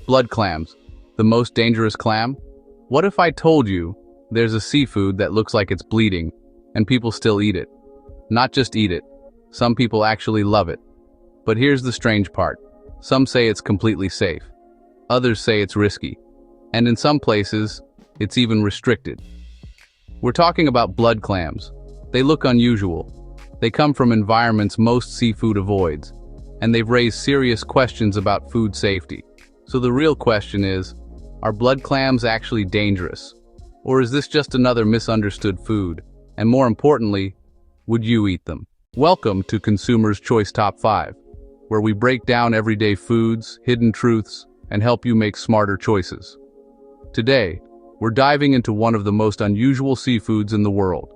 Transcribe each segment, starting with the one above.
Blood clams. The most dangerous clam? What if I told you there's a seafood that looks like it's bleeding, and people still eat it? Not just eat it. Some people actually love it. But here's the strange part. Some say it's completely safe. Others say it's risky. And in some places, it's even restricted. We're talking about blood clams. They look unusual. They come from environments most seafood avoids, and they've raised serious questions about food safety. So the real question is, are blood clams actually dangerous? Or is this just another misunderstood food? And more importantly, would you eat them? Welcome to Consumer's Choice Top 5, where we break down everyday foods, hidden truths, and help you make smarter choices. Today, we're diving into one of the most unusual seafoods in the world,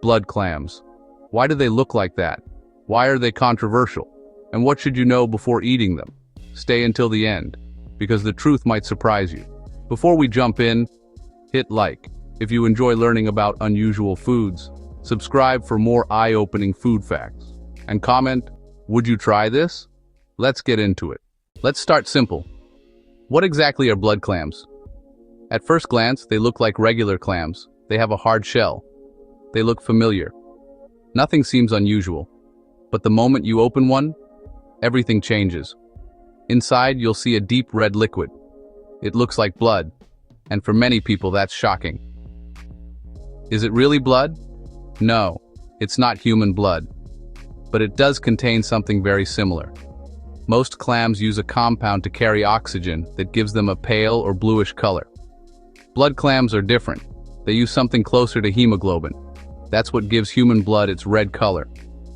blood clams. Why do they look like that? Why are they controversial? And what should you know before eating them? Stay until the end, because the truth might surprise you. Before we jump in, hit like if you enjoy learning about unusual foods, subscribe for more eye-opening food facts, and comment, would you try this? Let's get into it. Let's start simple. What exactly are blood clams? At first glance, they look like regular clams. They have a hard shell. They look familiar. Nothing seems unusual. But the moment you open one, everything changes. Inside, you'll see a deep red liquid. It looks like blood, and for many people that's shocking. Is it really blood? No, it's not human blood. But it does contain something very similar. Most clams use a compound to carry oxygen that gives them a pale or bluish color. Blood clams are different. They use something closer to hemoglobin. That's what gives human blood its red color.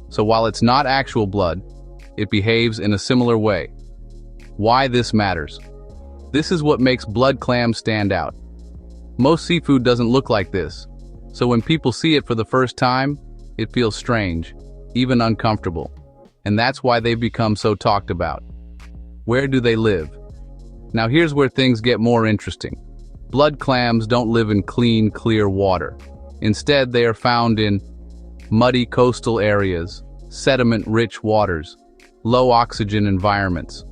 So while it's not actual blood, it behaves in a similar way. Why this matters? This is what makes blood clams stand out. Most seafood doesn't look like this, so when people see it for the first time, it feels strange, even uncomfortable. And that's why they've become so talked about. Where do they live? Now here's where things get more interesting. Blood clams don't live in clean, clear water. Instead, they are found in muddy coastal areas, sediment-rich waters, low oxygen environments.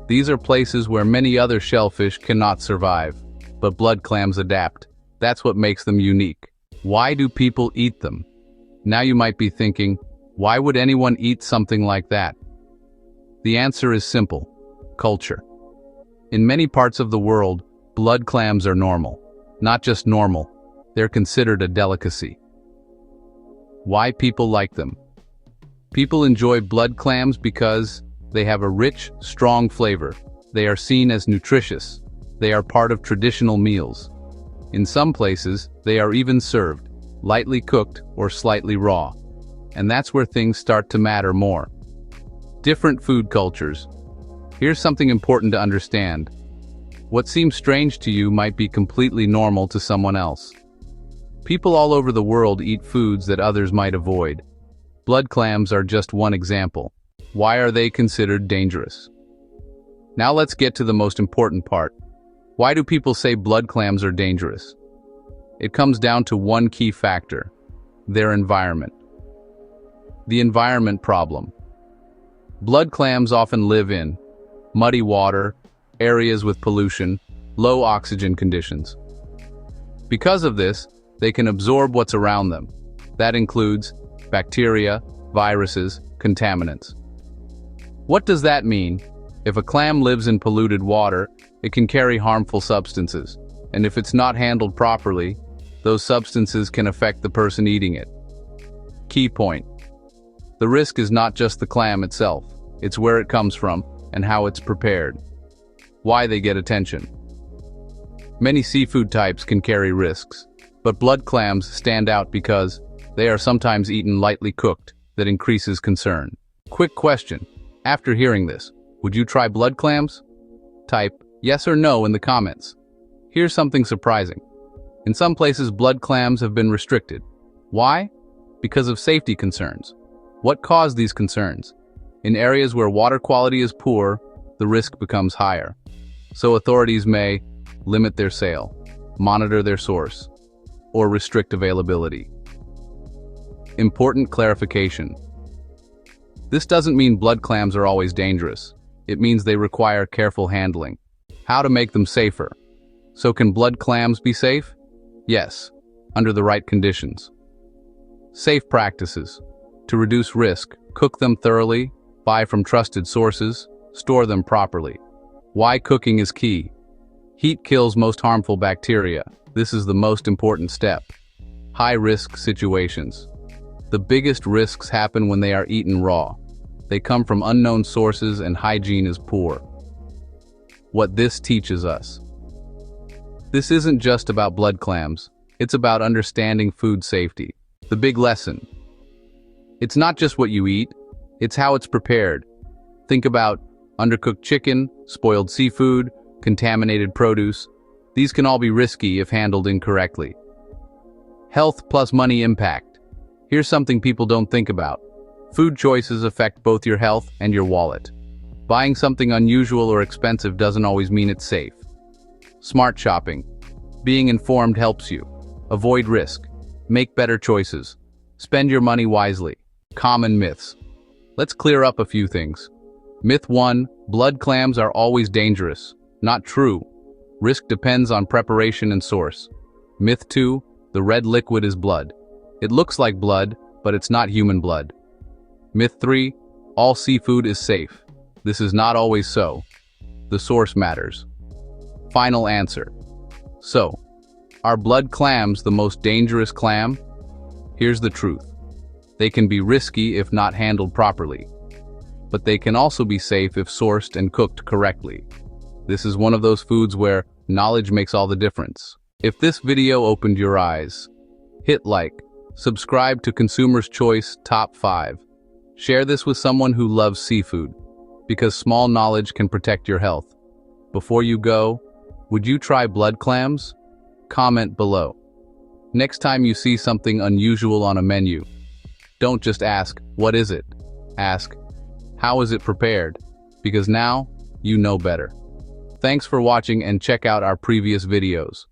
These are places where many other shellfish cannot survive, but blood clams adapt. That's what makes them unique. Why do people eat them? Now you might be thinking, why would anyone eat something like that? The answer is simple: culture. In many parts of the world, blood clams are normal. Not just normal, they're considered a delicacy. Why people like them? People enjoy blood clams because they have a rich, strong flavor. They are seen as nutritious. They are part of traditional meals. In some places, they are even served, lightly cooked or slightly raw. And that's where things start to matter more. Different food cultures. Here's something important to understand. What seems strange to you might be completely normal to someone else. People all over the world eat foods that others might avoid. Blood clams are just one example. Why are they considered dangerous? Now let's get to the most important part. Why do people say blood clams are dangerous? It comes down to one key factor: their environment. The environment problem. Blood clams often live in muddy water, areas with pollution, low oxygen conditions. Because of this, they can absorb what's around them. That includes bacteria, viruses, contaminants. What does that mean? If a clam lives in polluted water, it can carry harmful substances. And if it's not handled properly, those substances can affect the person eating it. Key point. The risk is not just the clam itself. It's where it comes from and how it's prepared. Why they get attention. Many seafood types can carry risks, but blood clams stand out because they are sometimes eaten lightly cooked. That increases concern. Quick question. After hearing this, would you try blood clams? Type yes or no in the comments. Here's something surprising. In some places, blood clams have been restricted. Why? Because of safety concerns. What caused these concerns? In areas where water quality is poor, the risk becomes higher. So authorities may limit their sale, monitor their source, or restrict availability. Important clarification. This doesn't mean blood clams are always dangerous. It means they require careful handling. How to make them safer. So can blood clams be safe? Yes, under the right conditions. Safe practices. To reduce risk, cook them thoroughly, buy from trusted sources, store them properly. Why cooking is key. Heat kills most harmful bacteria. This is the most important step. High-risk situations. The biggest risks happen when they are eaten raw. They come from unknown sources and hygiene is poor. What this teaches us. This isn't just about blood clams. It's about understanding food safety. The big lesson. It's not just what you eat, it's how it's prepared. Think about undercooked chicken, spoiled seafood, contaminated produce. These can all be risky if handled incorrectly. Health plus money impact. Here's something people don't think about. Food choices affect both your health and your wallet. Buying something unusual or expensive doesn't always mean it's safe. Smart shopping. Being informed helps you. Avoid risk. Make better choices. Spend your money wisely. Common myths. Let's clear up a few things. Myth 1, blood clams are always dangerous. Not true. Risk depends on preparation and source. Myth 2, the red liquid is blood. It looks like blood, but it's not human blood. Myth 3, all seafood is safe. This is not always so. The source matters. Final answer. So, are blood clams the most dangerous clam? Here's the truth. They can be risky if not handled properly, but they can also be safe if sourced and cooked correctly. This is one of those foods where knowledge makes all the difference. If this video opened your eyes, hit like, subscribe to Consumer's Choice Top 5. Share this with someone who loves seafood, because small knowledge can protect your health. Before you go, would you try blood clams? Comment below. Next time you see something unusual on a menu, don't just ask, what is it? Ask, how is it prepared? Because now, you know better. Thanks for watching and check out our previous videos.